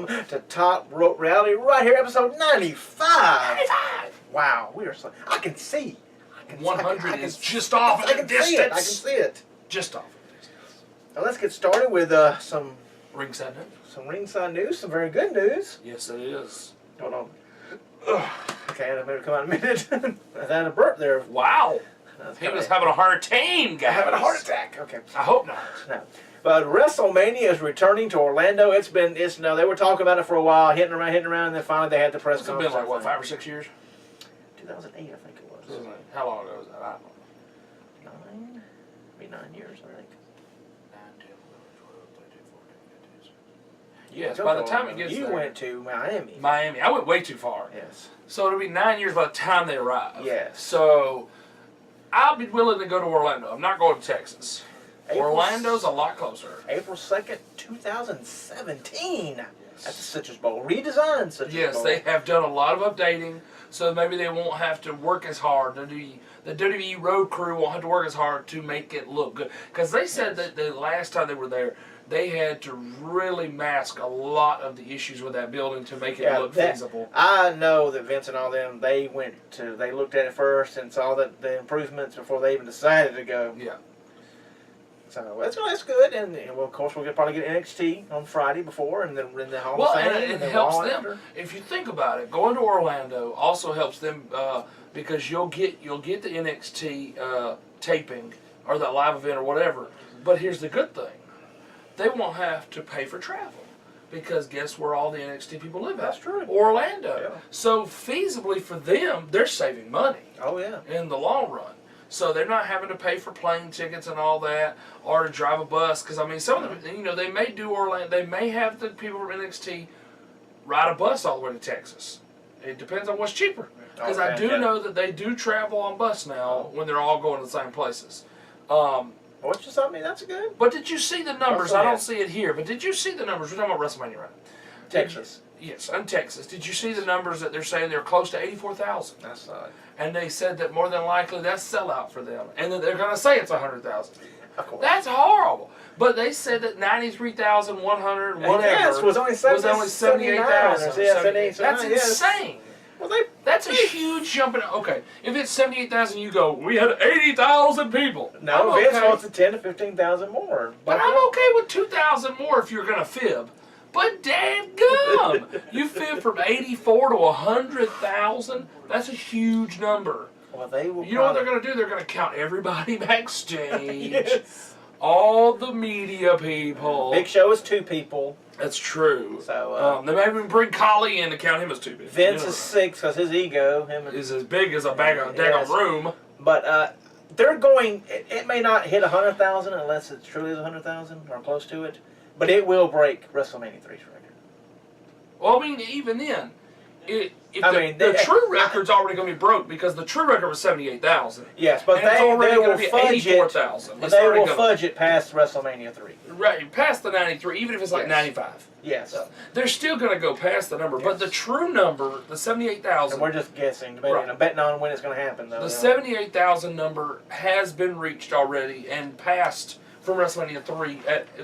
welcome to Top Rope Reality right here, episode 95. 95! Wow, we are so... I can see. 100 is just off in the distance. I can see it. Just off in the distance. Now let's get started with some Ringside news. Some ringside news, some very good news. Yes, it is. Hold on. Okay, I better come out in a minute. I had a burp there. Wow. He was having a heart attack, guys. Having a heart attack. Okay. I hope not. No. But WrestleMania is returning to Orlando. They were talking about it for a while, hitting around, and then finally they had the press conference. It's been like, what, 5 or 6 years? 2008, I think it was. How long ago was that? I don't know. 9? Maybe 9 years, I think. 9, 10, 11, 12, 13, 14, 15, 16. Yes, by the time it gets there. You went to Miami. Miami. I went way too far. Yes. So it'll be 9 years by the time they arrive. Yes. So I'll be willing to go to Orlando. I'm not going to Texas. Orlando's a lot closer. April 2nd, 2017. Yes. At the Citrus Bowl. Redesigned Citrus Bowl. Yes, they have done a lot of updating, so maybe they won't have to work as hard. The WWE road crew won't have to work as hard to make it look good. Because they said that the last time they were there, they had to really mask a lot of the issues with that building to make it look feasible. I know that Vince and all them, they looked at it first and saw the improvements before they even decided to go. Yeah. So that's good, and well, of course we'll probably get NXT on Friday before, and then in the Hall of Fame. Well, and it helps them. After. If you think about it, going to Orlando also helps them because you'll get the NXT taping or the live event or whatever. But here's the good thing: they won't have to pay for travel because guess where all the NXT people live at? That's true. Orlando. Yeah. So feasibly for them, they're saving money. Oh yeah. In the long run. So they're not having to pay for plane tickets and all that, or to drive a bus. Because I mean, some of them, they may do Orlando. They may have the people from NXT ride a bus all the way to Texas. It depends on what's cheaper. Because I do know that they do travel on bus now when they're all going to the same places. Which is something that's good. But did you see the numbers? I don't see it here, but did you see the numbers? We're talking about WrestleMania, right? Texas. Yes, in Texas. Did you see the numbers that they're saying they're close to 84,000? That's right. And they said that more than likely that's sellout for them, and that they're going to say it's 100,000. Of course. That's horrible. But they said that 93,100 whatever yes, was only 78,000. That's insane. Well, that's a huge jump in. Okay, if it's 78,000, you go, we had 80,000 people. No, Vince wants 10 to 15,000 more. But I'm okay with 2,000 more if you're going to fib. But dadgum, you fib from 84 to 100,000. That's a huge number. Well, they will. You know what they're going to do? They're going to count everybody backstage. Yes. All the media people. Big Show is 2 people. That's true. So they may even bring Khali in to count him as 2 people. Vince is 6 because his ego is as big as a bag of daggone room. But they're going. It may not hit 100,000 unless it truly is 100,000 or close to it. But it will break WrestleMania 3's record. Well, I mean, even then, the true record's already going to be broke because the true record was 78,000. Yes, but they will be 84,000. But they will fudge it past WrestleMania 3. Right, past the 93, even if it's like 95. Yes. They're still going to go past the number, but the true number, the 78,000... And we're just guessing, betting on when it's going to happen, though. The 78,000 number has been reached already and passed from WrestleMania 3.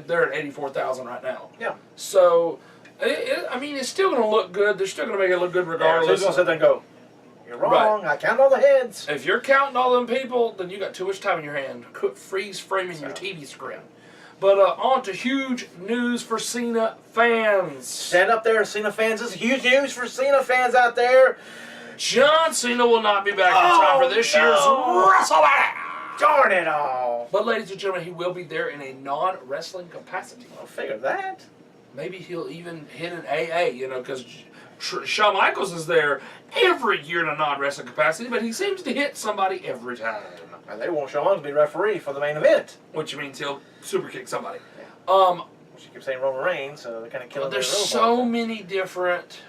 They're at 84,000 right now. Yeah. So... I mean, it's still going to look good. They're still going to make it look good regardless. Who's going to sit there and go, you're wrong, I count all the heads. If you're counting all them people, then you got too much time in your hand. Freeze framing your TV screen. But on to huge news for Cena fans. Stand up there, Cena fans. This is huge news for Cena fans out there. John Cena will not be back in time for this year's WrestleMania. Darn it all. But ladies and gentlemen, he will be there in a non-wrestling capacity. I'll figure that. Maybe he'll even hit an AA, because Shawn Michaels is there every year in a non-wrestling capacity, but he seems to hit somebody every time. And they want Shawn to be referee for the main event. Which means he'll super kick somebody. Yeah. Which you keep saying Roman Reigns, so they're kind of killing. There's so many different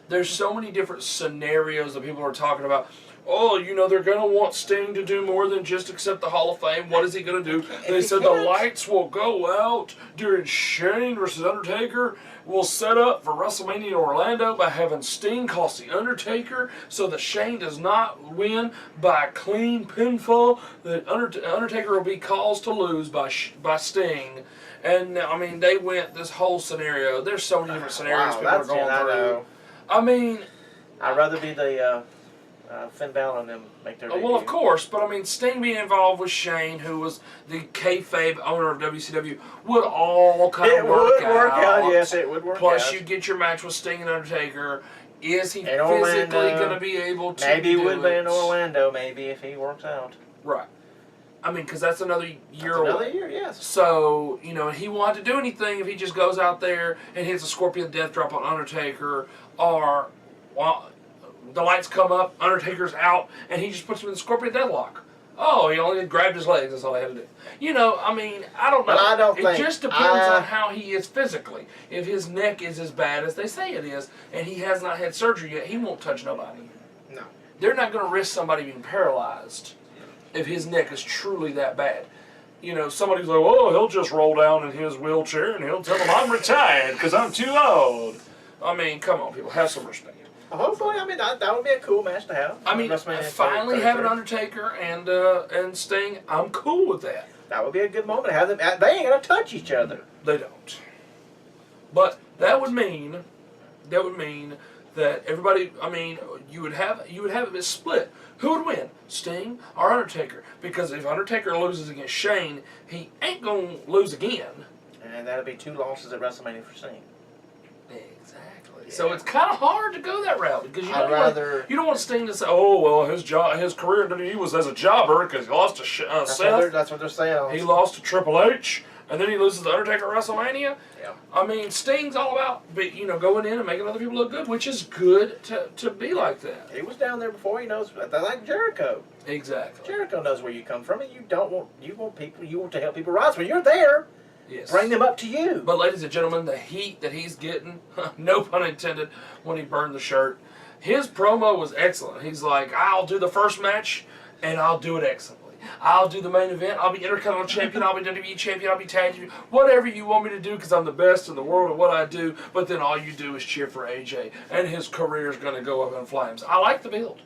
There's so many different scenarios that people are talking about. oh, they're going to want Sting to do more than just accept the Hall of Fame. What is he going to do? They said the lights will go out during Shane versus Undertaker. We'll set up for WrestleMania in Orlando by having Sting cost the Undertaker so that Shane does not win by a clean pinfall. The Undertaker will be caused to lose by Sting. And, I mean, they went this whole scenario. There's so many different scenarios people are going through. I mean, I'd rather be the Finn Balor and them make their debut. well, of course, but I mean, Sting being involved with Shane, who was the kayfabe owner of WCW, would all kind of work out. It would work out, yes, it would work out. Plus, you get your match with Sting and Undertaker. Is he physically going to be able to maybe he would be in Orlando, maybe, if he works out. Right. I mean, because that's another year away. Another year, yes. So, he won't have to do anything if he just goes out there and hits a Scorpion Death Drop on Undertaker, or, well, the lights come up, Undertaker's out, and he just puts him in the Scorpion Deathlock. Oh, he only grabbed his legs, that's all he had to do. I mean, I don't know. But I don't think... It just depends on how he is physically. If his neck is as bad as they say it is, and he has not had surgery yet, he won't touch nobody. No. They're not going to risk somebody being paralyzed if his neck is truly that bad. Somebody's like, oh, he'll just roll down in his wheelchair and he'll tell them I'm retired because I'm too old. I mean, come on, people, have some respect. Hopefully, I mean, that would be a cool match to have. I mean, finally having Undertaker and Sting, I'm cool with that. That would be a good moment to have them. They ain't going to touch each other. They don't. But that would mean that everybody, I mean, you would have it split. Who would win, Sting or Undertaker? Because if Undertaker loses against Shane, he ain't going to lose again. And that'll be 2 losses at WrestleMania for Sting. Exactly. Yeah. So it's kind of hard to go that route because you don't want Sting to say, "Oh well, his career in WWE was as a jobber because he lost to Seth." That's what they're saying. He lost to Triple H, and then he loses to Undertaker at WrestleMania. Yeah. I mean, Sting's all about going in and making other people look good, which is good to be like that. He was down there before. He knows. They like Jericho. Exactly. Jericho knows where you come from, and you want to help people rise. When you're there. Yes. Bring them up to you. But ladies and gentlemen, the heat that he's getting, no pun intended, when he burned the shirt, his promo was excellent. He's like, I'll do the first match, and I'll do it excellently. I'll do the main event. I'll be Intercontinental Champion. I'll be WWE Champion. I'll be Tag Team. Whatever you want me to do, because I'm the best in the world at what I do. But then all you do is cheer for AJ, and his career is going to go up in flames. I like the build.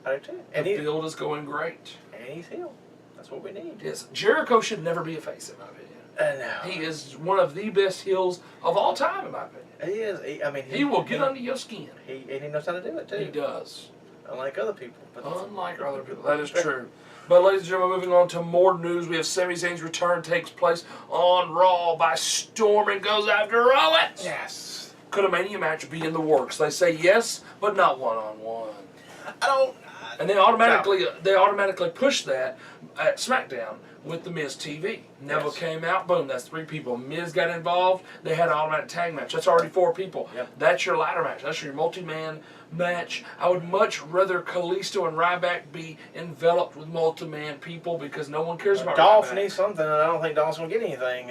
I do too. And the build is going great. And he's heel. That's what we need. Yes, Jericho should never be a face, in my opinion. No. He is one of the best heels of all time, in my opinion. He is. I mean, he will get under your skin. And he knows how to do it too. He does. Unlike other people. Unlike other people, that is true. But ladies and gentlemen, moving on to more news, we have Sami Zayn's return takes place on Raw by storm and goes after Owens. Yes. Could a Mania match be in the works? They say yes, but not one-on-one. I don't. And they automatically push that at SmackDown with the Miz TV. Neville came out, boom, that's 3 people. Miz got involved, they had an automatic tag match. That's already 4 people. Yep. That's your ladder match. That's your multi-man match. I would much rather Kalisto and Ryback be enveloped with multi-man people because no one cares about Dolph Ryback. needs something, and I don't think Dolph's going to get anything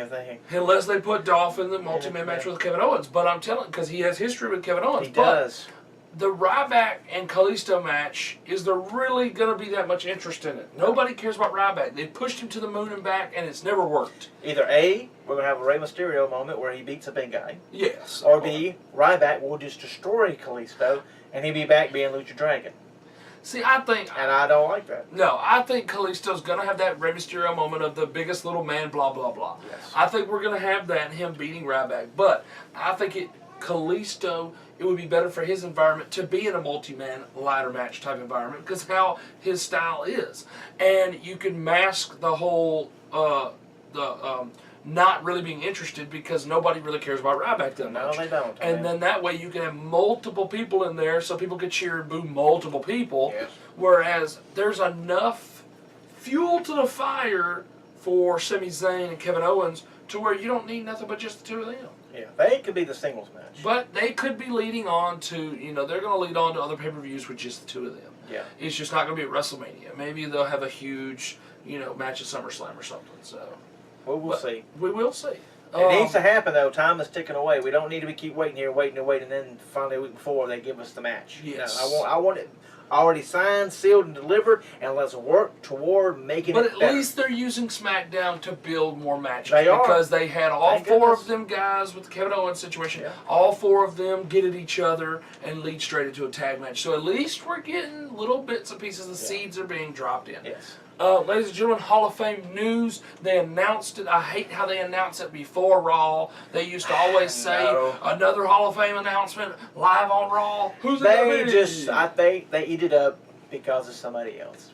unless they put Dolph in the multi-man match with Kevin Owens. But I'm telling because he has history with Kevin Owens. He does. The Ryback and Kalisto match, is there really going to be that much interest in it? Nobody cares about Ryback. They pushed him to the moon and back, and it's never worked. Either A, we're going to have a Rey Mysterio moment where he beats a big guy. Yes. Or B, Ryback will just destroy Kalisto, and he'll be back being Lucha Dragon. See, I think... And I don't like that. No, I think Kalisto's going to have that Rey Mysterio moment of the biggest little man, blah, blah, blah. Yes. I think we're going to have that, him beating Ryback. But I think Kalisto... It would be better for his environment to be in a multi-man ladder match type environment because how his style is. And you can mask the whole, not really being interested because nobody really cares about Ryback that much. No, they don't. And then that way you can have multiple people in there so people can cheer and boo multiple people. Yes. Whereas there's enough fuel to the fire for Sami Zayn and Kevin Owens to where you don't need nothing but just the 2 of them. Yeah, they could be the singles match. But they could be leading on to, they're going to lead on to other pay-per-views with just the 2 of them. Yeah. It's just not going to be at WrestleMania. Maybe they'll have a huge, match at SummerSlam or something. So We'll see. We will see. It needs to happen though. Time is ticking away. We don't need to keep waiting here, and then finally a week before they give us the match. Yes. No, I want it already signed, sealed, and delivered, and let's work toward making it better. But at least they're using SmackDown to build more matches. They are. Because they had all Thank four goodness. of them guys with the Kevin Owens situation. Yeah. All four of them get at each other and lead straight into a tag match. So at least we're getting little bits and pieces. The seeds are being dropped in. Yes. Ladies and gentlemen, Hall of Fame news. They announced it. I hate how they announce it before Raw. They used to always say another Hall of Fame announcement live on Raw. Who's it gonna be? I think they eat it up because of somebody else.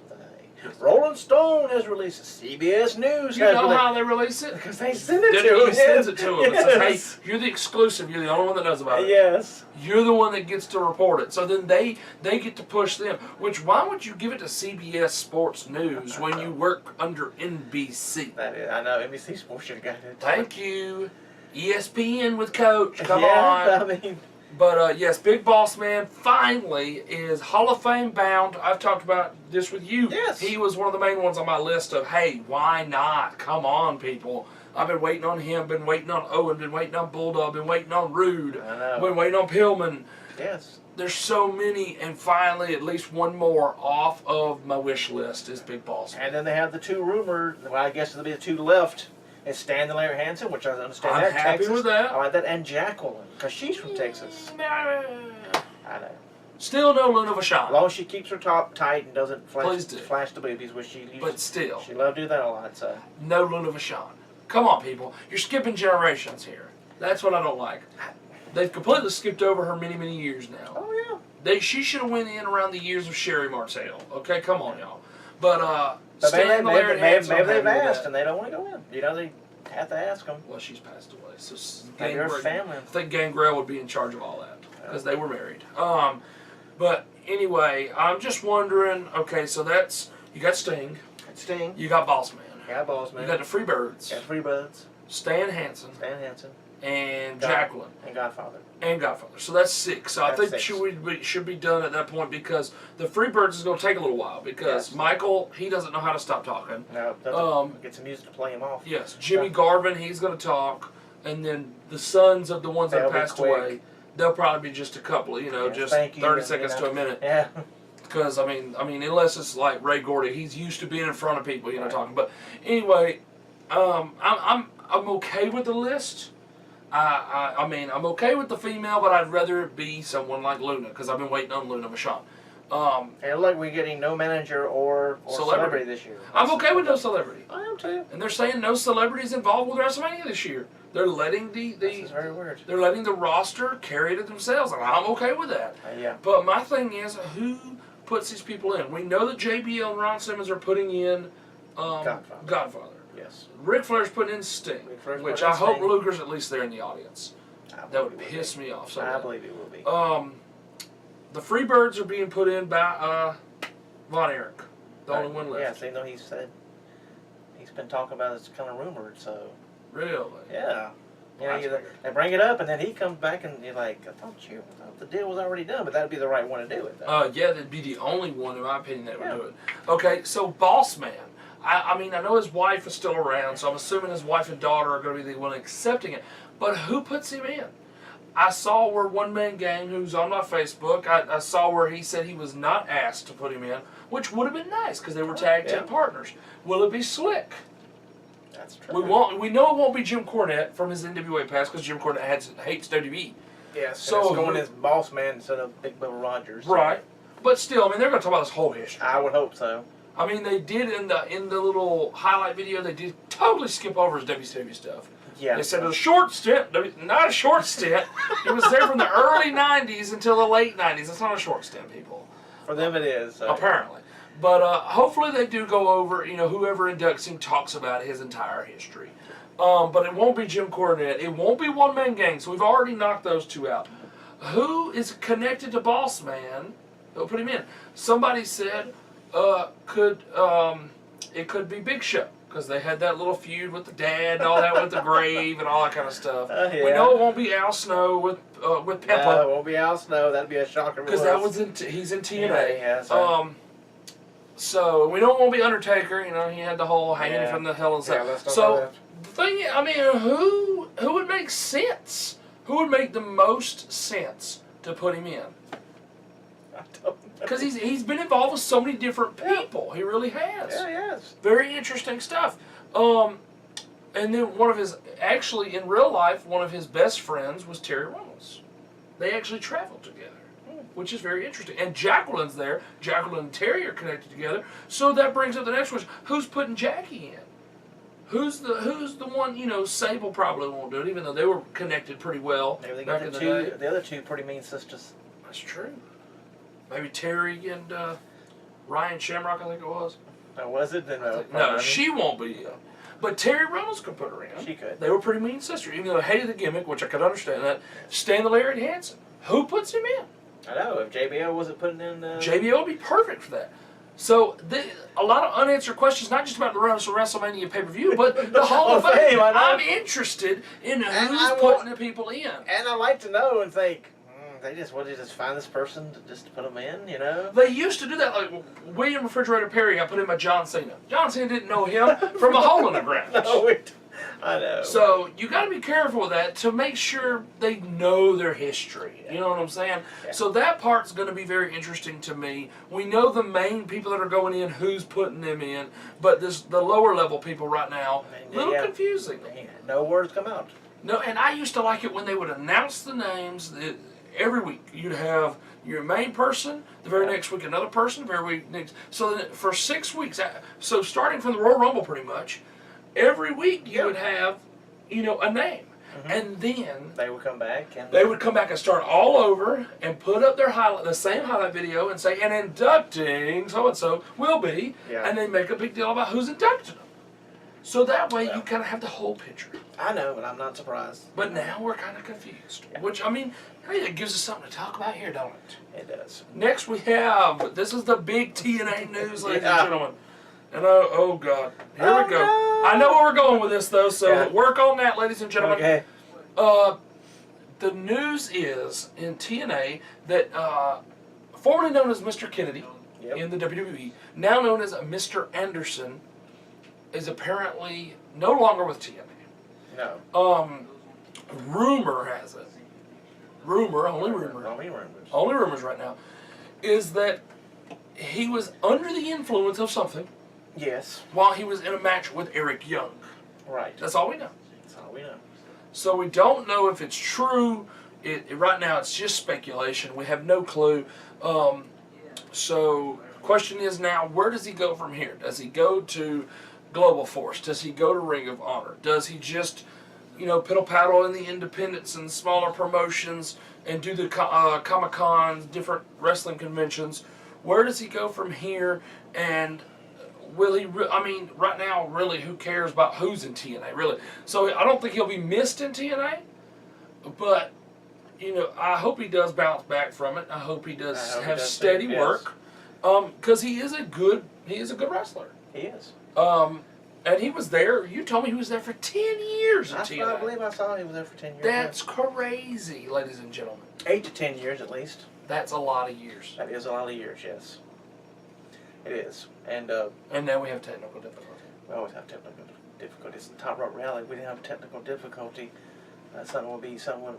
Rolling Stone has released it. CBS News. You know how they release it? Because they send it to WWE them. sends it to them. Yes. It says, hey, you're the exclusive. You're the only one that knows about it. Yes. You're the one that gets to report it. So then they get to push them. Which, why would you give it to CBS Sports News when you work under NBC? That is, I know. NBC Sports should have got it. Thank you. ESPN with Coach. Come yeah, on. I mean... But yes, Big Boss Man finally is Hall of Fame bound. I've talked about this with you. Yes. He was one of the main ones on my list of, hey, why not? Come on, people. I've been waiting on him, been waiting on Owen, been waiting on Bulldog, been waiting on Rude, I know. been waiting on Pillman. Yes. There's so many, and finally, at least one more off of my wish list is Big Boss Man. And then they have the two rumored, well, I guess there'll be the two left. It's Stan and Larry Hansen, which I understand. I'm happy Texas. with that. I like that. And Jacqueline, because she's from Texas. I know. Still no Luna As Vachon. long as she keeps her top tight and doesn't Please do. flash the boobies, which she used But still. She loved to do that a lot, so. No Luna Vachon. Come on, people. You're skipping generations here. That's what I don't like. They've completely skipped over her many, many years now. Oh, yeah. She should have went in around the years of Sherry Martel. Okay, come on, y'all. But But Stan, Larry, and Hansen, maybe I'm they've happy with asked that. and they don't want to go in. You know, they have to ask them. Well, she's passed away, so Maybe her family. I think Gangrel would be in charge of all that because they were married. But anyway, I'm just wondering. Okay, so that's you got Sting, Sting. you got Boss Man, Yeah, Boss Man. you got the Freebirds, Got Freebirds. Stan Hansen, Stan Hansen. and Jacqueline. And Godfather. And Godfather. So that's 6. So I That's think 6. should be done at that point because the Freebirds is going to take a little while because Yes. Michael, he doesn't know how to stop talking. No, get some music to play him off. Yes, Jimmy Garvin, he's going to talk. And then the sons of the ones that They'll be passed quick. away, they'll probably be just a couple, just thank you, 30 seconds to a minute. Yeah. Because, I mean, unless it's like Ray Gordy, he's used to being in front of people, Right. talking. But anyway, I'm okay with the list. I mean, I'm okay with the female, but I'd rather it be someone like Luna because I've been waiting on Luna Vachon. And look, we're getting no manager or celebrity this year. I'm okay with no celebrity. I am too. And they're saying no celebrities involved with WrestleMania this year. They're letting This is very weird. they're letting the roster carry it themselves, and I'm okay with that. Yeah. But my thing is, who puts these people in? We know that JBL and Ron Simmons are putting in Godfather. Yes. Ric Flair's putting in Sting, Flair's which putting I in hope Sting. Luger's at least there in the audience. That would believe piss me off so I bad. believe it will be. The Freebirds are being put in by Von Erich, the only one left. Yes, even though he said he's been talking about it's kind of rumored, so. Really? Yeah. Well, They bring it up, and then he comes back, and you're like, I thought the deal was already done, but that'd be the right one to do it. Though. Yeah, that'd be the only one, in my opinion, that would do it. Okay, so Boss Man. I mean, I know his wife is still around, so I'm assuming his wife and daughter are going to be the one accepting it. But who puts him in? I saw where One Man Gang, who's on my Facebook, I saw where he said he was not asked to put him in, which would have been nice because they were tag team partners. Will it be Slick? That's true. We know it won't be Jim Cornette from his NWA past because Jim Cornette hates WWE. Yes, so it's going as Boss Man instead of Big Bill Rogers. So. Right. But still, I mean, they're going to talk about this whole history. I would hope so. I mean, they did in the little highlight video, they did totally skip over his WCW stuff. Yeah. They said it was a short stint, not a short stint. It was there from the early 90s until the late 90s. It's not a short stint, people. For them it is. So. Apparently. But hopefully they do go over, whoever inducts him talks about his entire history. But it won't be Jim Cornette. It won't be One Man Gang, so we've already knocked those two out. Who is connected to Boss Man? They'll put him in. Somebody said it could be Big Show. Because they had that little feud with the dad and all that with the grave and all that kind of stuff. Yeah. We know it won't be Al Snow with Peppa. No, it won't be Al Snow. That'd be a shocker. Because that was he's in TNA. Yeah, so. So we know it won't be Undertaker. He had the whole hanging from the Hell in a Cell. Yeah, let's not So do that. the thing, I mean, who would make sense? Who would make the most sense to put him in? I don't know. Because he's been involved with so many different people. He really has. Yeah, he has. Very interesting stuff. And then actually in real life, one of his best friends was Terry Reynolds. They actually traveled together, which is very interesting. And Jacqueline's there. Jacqueline and Terry are connected together. So that brings up the next question: who's putting Jackie in? Who's the one? Sable probably won't do it, even though they were connected pretty well Maybe they back got in the day. the other two pretty mean sisters. That's true. Maybe Terry and Ryan Shamrock, I think it was. Oh, was it? Then No, she won't be in. But Terry Reynolds could put her in. She could. They were pretty mean sisters, even though they hated the gimmick, which I could understand that. Stan the Lariat Hansen. Who puts him in? I know. If JBL wasn't putting in... JBL would be perfect for that. So, a lot of unanswered questions, not just about the WrestleMania pay-per-view, but the Hall of Fame. I'm interested in who's putting the people in. And I like to know and think, they just find this person just to put them in, They used to do that. Like William Refrigerator Perry got put in by John Cena. John Cena didn't know him from a hole in the ground. No, I know. So you got to be careful with that to make sure they know their history. You know what I'm saying? Yeah. So that part's going to be very interesting to me. We know the main people that are going in, who's putting them in, but the lower level people right now, a little confusing. No words come out. No, and I used to like it when they would announce the names. Every week you'd have your main person, the very next week another person, the very week next. So then for 6 weeks, so starting from the Royal Rumble pretty much, every week you would have, a name. Mm-hmm. And then they would come back and start all over and put up the same highlight video and say, and inducting so and so will be, and they make a big deal about who's inducting them. So that way you kind of have the whole picture. I know, but I'm not surprised. But now we're kind of confused. Which, hey, it gives us something to talk about here, don't it? It does. Next we have, this is the big TNA news, ladies and gentlemen. And oh God, here we go. No. I know where we're going with this though, so work on that, ladies and gentlemen. Okay. The news is in TNA that formerly known as Mr. Kennedy in the WWE, now known as Mr. Anderson, is apparently no longer with TNA. No. Rumor has it. Only rumors right now, is that he was under the influence of something. Yes. While he was in a match with Eric Young. Right. That's all we know. That's all we know. So we don't know if it's true. Right now it's just speculation. We have no clue. So question is now, where does he go from here? Does he go to Global Force? Does he go to Ring of Honor? Does he just, piddle-paddle in the independents and smaller promotions and do the Comic-Cons, different wrestling conventions? Where does he go from here? And will he, right now, really, who cares about who's in TNA, really? So I don't think he'll be missed in TNA, but, I hope he does bounce back from it. I hope he does have steady work, because he is a good wrestler. He is. And he was there, you told me he was there for 10 years in TNA. I believe I saw he was there for 10 years. That's crazy, ladies and gentlemen. 8 to 10 years at least. That's a lot of years. That is a lot of years, yes. It is. And now we have technical difficulty. We always have technical difficulties. In Top Rope Rally, we didn't have technical difficulty. Something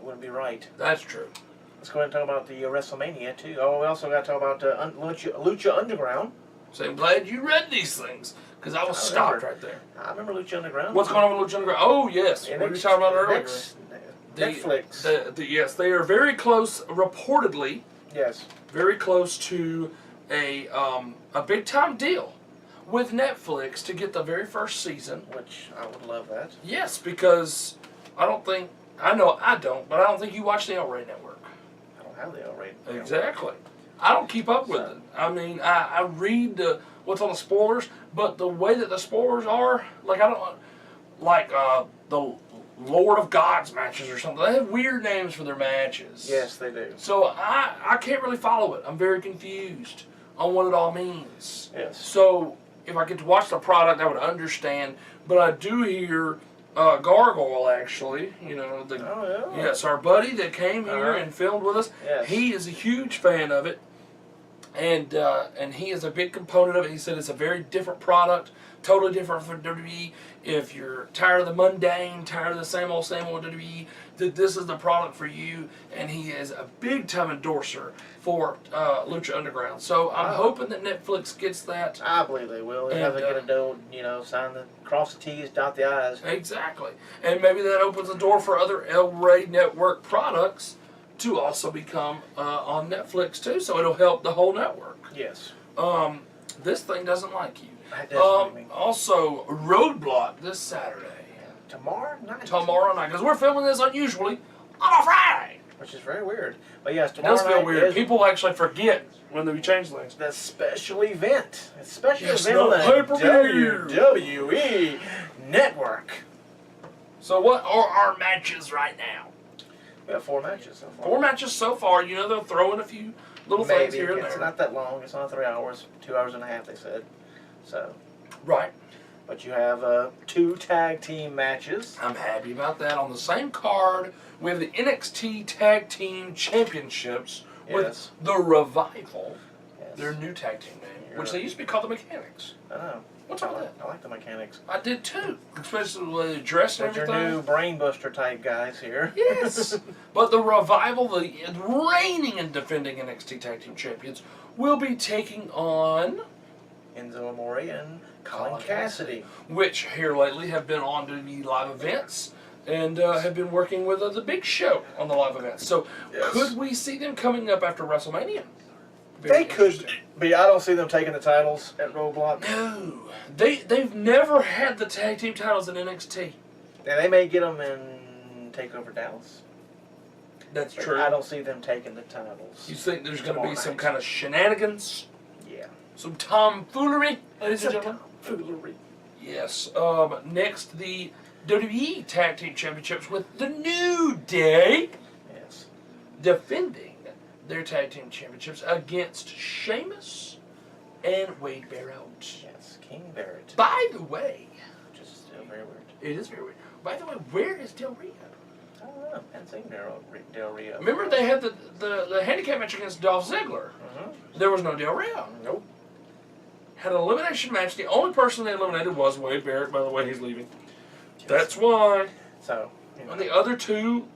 wouldn't be right. That's true. Let's go ahead and talk about the WrestleMania, too. Oh, we also got to talk about Lucha Underground. So I'm glad you read these things, because I was stopped right there. I remember Lucha Underground. What's going on with Lucha Underground? Oh, yes. Yeah, we were talking about it earlier. Netflix. Yes, they are very close, reportedly. Yes. Very close to a big-time deal with Netflix to get the very first season. Which, I would love that. Yes, because I don't think you watch the El Rey Network. I don't have the El Rey. Exactly. I don't keep up with it. I read what's on the spoilers, but the way that the spoilers are, the Lord of Gods matches or something. They have weird names for their matches. Yes, they do. So I can't really follow it. I'm very confused on what it all means. Yes. So if I get to watch the product, I would understand. But I do hear Gargoyle, actually. Yes, our buddy that came here and filmed with us. Yes. He is a huge fan of it. And he is a big component of it. He said it's a very different product totally different from WWE. If you're tired of the mundane, tired of the same old WWE, that this is the product for you. And he is a big time endorser for Lucha Underground. So I'm hoping that Netflix gets that. I believe they will. They have to get a deal, cross the T's, dot the I's. Exactly. And maybe that opens the door for other El Rey Network products to also become on Netflix too. So it'll help the whole network. Yes. This thing doesn't like you. Also, RoadBlock this Saturday. Tomorrow night. Because we're filming this unusually on a Friday. Which is very weird. But yes, It tomorrow does feel night weird. is People actually forget when they change things. the special event. It's a special Yes, event on the pay-per-view. WWE Network. So what are our matches right now? We have 4 matches so far. 4 matches so far. They'll throw in a few little things here and It's there. not that long. It's not 3 hours. 2 hours and a half, they said. So, Right. but you have 2 tag team matches. I'm happy about that. On the same card, we have the NXT Tag Team Championships with Yes. the Revival, Yes. their new tag team name, You're which right. they used to be called the Mechanics. I know. What's up with that? I like the mechanics. I did too, especially with the dress and But your everything. new brainbuster type guys here. Yes, but the Revival, the reigning and defending NXT Tag Team Champions, will be taking on Enzo Amore and Colin Cassidy. which here lately have been on the live events and have been working with the Big Show on the live events. So Yes. could we see them coming up after WrestleMania? They could, but I don't see them taking the titles at RoadBlock. No, they've never had the tag team titles in NXT. Yeah, they may get them in Takeover Dallas. That's But true. I don't see them taking the titles. You think there's going to tomorrow be some night. kind of shenanigans, Yeah. some tomfoolery, ladies and Some gentlemen? tomfoolery. Yes. Next, the WWE Tag Team Championships with the New Day Yes. defending their tag team championships against Sheamus and Wade Barrett. Yes. King Barrett. By the way, Which is still very weird. it is very weird. By the way, where is Del Rio? I don't know. I haven't seen Del Rio. Remember they had the handicap match against Dolph Ziggler. There was no Del Rio. Nope. Had an elimination match. The only person they eliminated was Wade Barrett. By the way, he's leaving. That's why. So, And the other two,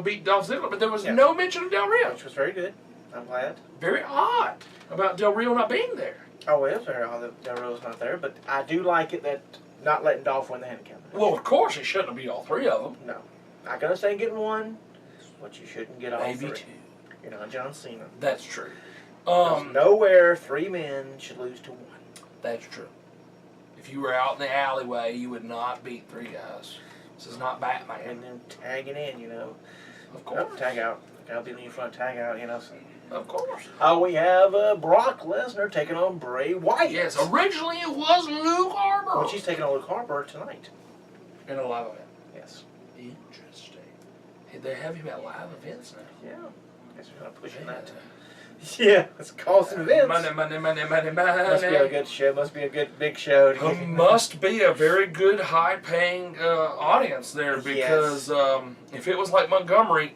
beat Dolph Ziggler, but there was Yeah. no mention of Del Rio. which was very good. I'm glad. Very odd about Del Rio not being there. Oh, it is very odd that Del Rio's not there, but I do like it that not letting Dolph win the handicap match. Well, of course, he shouldn't have beat all 3 of them. No. Not gonna say getting one, but you shouldn't get all Maybe 3. 2. You're not John Cena. That's true. There's nowhere 3 men should lose to 1. That's true. If you were out in the alleyway, you would not beat 3 guys. This is not Batman. And then tagging in, Of course. Tag out. I'll be in front, tag out, So. Of course. We have Brock Lesnar taking on Bray Wyatt. Yes, originally it was Luke Harper. Which he's taking on Luke Harper tonight. In a live event. Yes. Interesting. Hey, they have him at live events now. Yeah. Guess we're gonna push Yeah. that. Yeah, it's costing events. Money. Must be a good show. Must be a good big show. Must be a very good, high-paying audience there because if it was like Montgomery,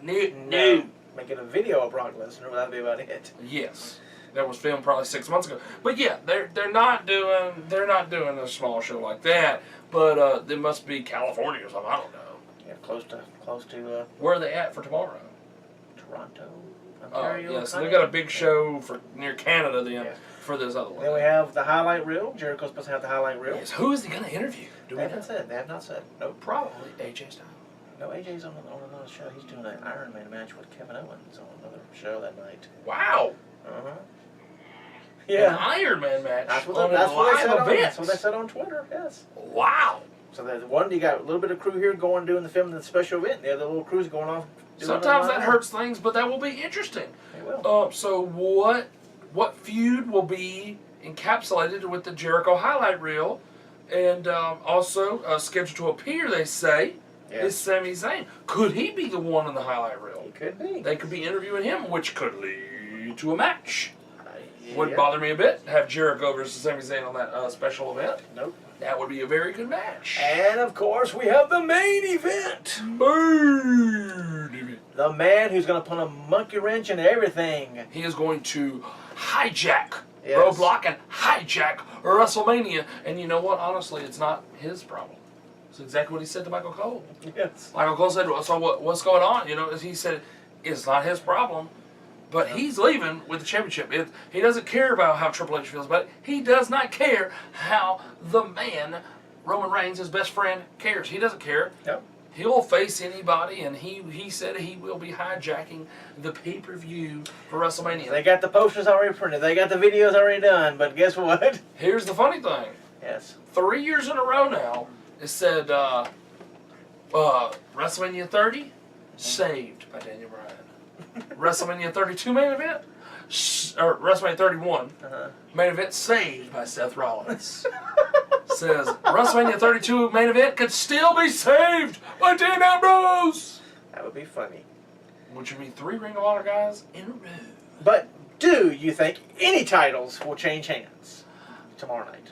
no. Making a video of Brock Lesnar, that'd be about it. Yes, that was filmed probably 6 months ago. But yeah, they're not doing a small show like that. But they must be California or something. I don't know. Yeah, close to Where are they at for tomorrow? Toronto, Oh, Ontario. yeah, so they got a big show for near Canada then for this other one. Then we have the highlight reel. Jericho's supposed to have the highlight reel. Yes, who is he going to interview? Do They we know? haven't said. They have not said. Nope. Probably AJ Styles. No, AJ's on another show. He's doing an Iron Man match with Kevin Owens on another show that night. Wow. Uh-huh. An Yeah. Iron Man match That's what, on that's, a what they live said event. that's what they said on Twitter, yes. Wow. So there's one, you got a little bit of crew here going doing the film of the special event. The other little crew's going off. doing Sometimes it that live. hurts things, but that will be interesting. They will. So what feud will be encapsulated with the Jericho highlight reel, and also scheduled to appear, they say, is Sami Zayn. Could he be the one in the highlight reel? He could be. They could be interviewing him, which could lead to a match. Wouldn't Yeah. bother me a bit. Have Jericho versus Sami Zayn on that special event. Nope. That would be a very good match. And of course, we have the main event. The man who's going to put a monkey wrench into everything. He is going to hijack Yes. RoadBlock and hijack WrestleMania. And you know what? Honestly, it's not his problem. It's exactly what he said to Michael Cole. Yes. Michael Cole said, so what's going on? You know, he said, it's not his problem. But he's leaving with the championship. He doesn't care about how Triple H feels about it. He does not care how the man, Roman Reigns, his best friend, cares. He doesn't care. Yep. He'll face anybody, and he said he will be hijacking the pay-per-view for WrestleMania. They got the posters already printed. They got the videos already done. But guess what? Here's the funny thing. Yes. 3 years in a row now, it said WrestleMania 30, saved by Daniel Bryan. WrestleMania 32 main event, or WrestleMania 31 main event, saved by Seth Rollins. Says WrestleMania 32 main event could still be saved by Dean Ambrose. That would be funny. Which would be 3 Ring of Honor guys in a row. But do you think any titles will change hands tomorrow night?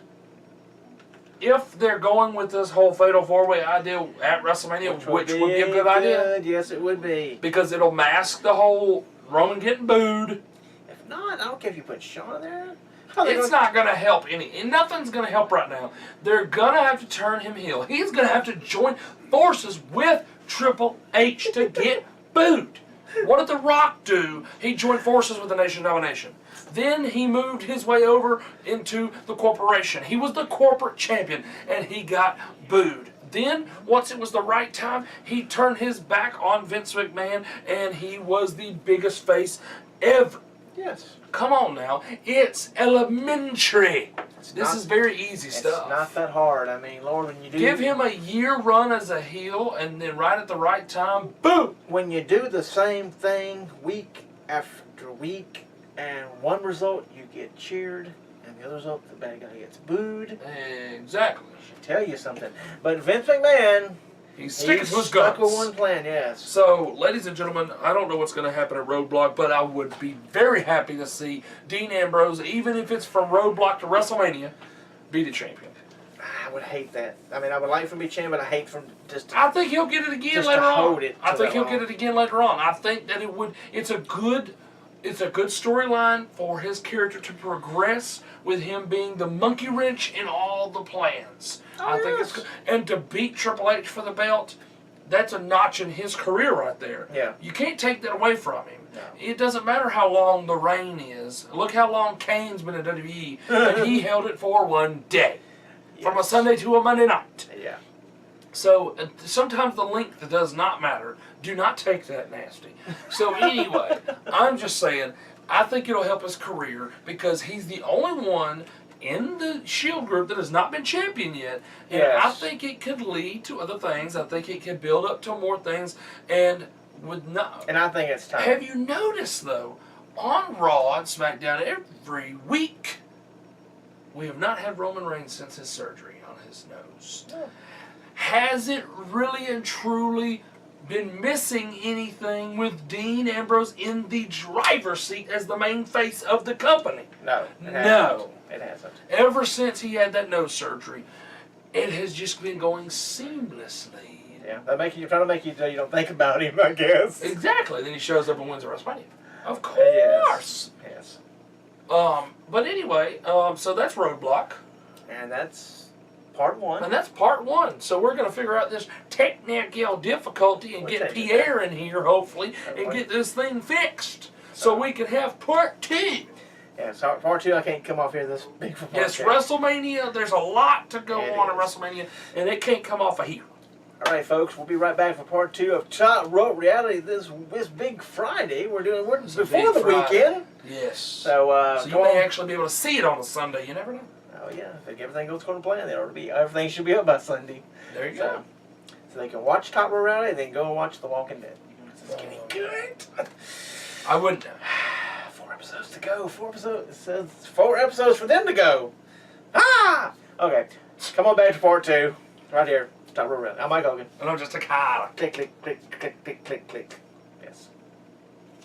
If they're going with this whole Fatal 4-Way idea at WrestleMania, which would be a good idea. Yes, it would be. Because it'll mask the whole Roman getting booed. If not, I don't care if you put Shawn there. It's not going to help any. Nothing's going to help right now. They're going to have to turn him heel. He's going to have to join forces with Triple H to get booed. What did The Rock do? He joined forces with the Nation of Domination. Then he moved his way over into the corporation. He was the corporate champion, and he got booed. Then, once it was the right time, he turned his back on Vince McMahon, and he was the biggest face ever. Yes. Come on now. It's elementary. This is very easy stuff. It's not that hard. I mean, Lord, when you do... Give him a year run as a heel, and then right at the right time, boom! When you do the same thing week after week, and one result you get cheered, and the other result the bad guy gets booed. Exactly. I should tell you something. But Vince McMahon... He's sticking to his stuck guns. with one plan, yes. So, ladies and gentlemen, I don't know what's going to happen at RoadBlock, but I would be very happy to see Dean Ambrose, even if it's from RoadBlock to WrestleMania, be the champion. I would hate that. I mean, I would like for him to be champion, but I hate for him just to... I think he'll get it again just later to on. hold it I think that he'll long. get it again later on. I think that it's a good storyline for his character to progress with him being the monkey wrench in all the plans. I think it's good. And to beat Triple H for the belt, that's a notch in his career right there. Yeah. You can't take that away from him. No. It doesn't matter how long the reign is. Look how long Kane's been in WWE, and he held it for one day. Yes. From a Sunday to a Monday night. Yeah. So, sometimes the length does not matter. Do not take that nasty. So anyway, I'm just saying, I think it'll help his career because he's the only one in the Shield group that has not been champion yet. And Yes. I think it could lead to other things. I think it could build up to more things. And And I think it's time. have you noticed, though, on Raw and SmackDown every week, we have not had Roman Reigns since his surgery on his nose. No. Has it really and truly been missing anything with Dean Ambrose in the driver's seat as the main face of the company? No. No. It hasn't. Ever since he had that nose surgery, it has just been going seamlessly. Yeah. Trying to make you don't think about him, I guess. Exactly. Then he shows up and wins at WrestleMania. Of course. Yes. But anyway, so that's RoadBlock. And that's part one. And that's part one. So we're going to figure out this technical difficulty and We'll get change Pierre in here, hopefully, and Hopefully. get this thing fixed. So we can have part two. Yeah, so part two, I can't come off here this big for part Yes, two. WrestleMania, there's a lot to go It on at is. WrestleMania, and it can't come off of here. All right, folks, we'll be right back for part two of Top Rope Reality this big Friday. We're It's a before big the Friday. weekend. Yes. So, So you come may on. actually be able to see it on a Sunday. You never know. Oh, yeah. If everything goes according to plan, everything should be up by Sunday. There you go. So they can watch Top Rope Reality and then go and watch The Walking Dead. It's getting good. I wouldn't know. 4 episodes to go. 4 episodes. It says 4 episodes for them to go. Ah! Okay. Come on back to part two. Right here. Top Rope Reality. I'm Mike Hogan. And I'm just a car. Click, click, click, click, click, click, click.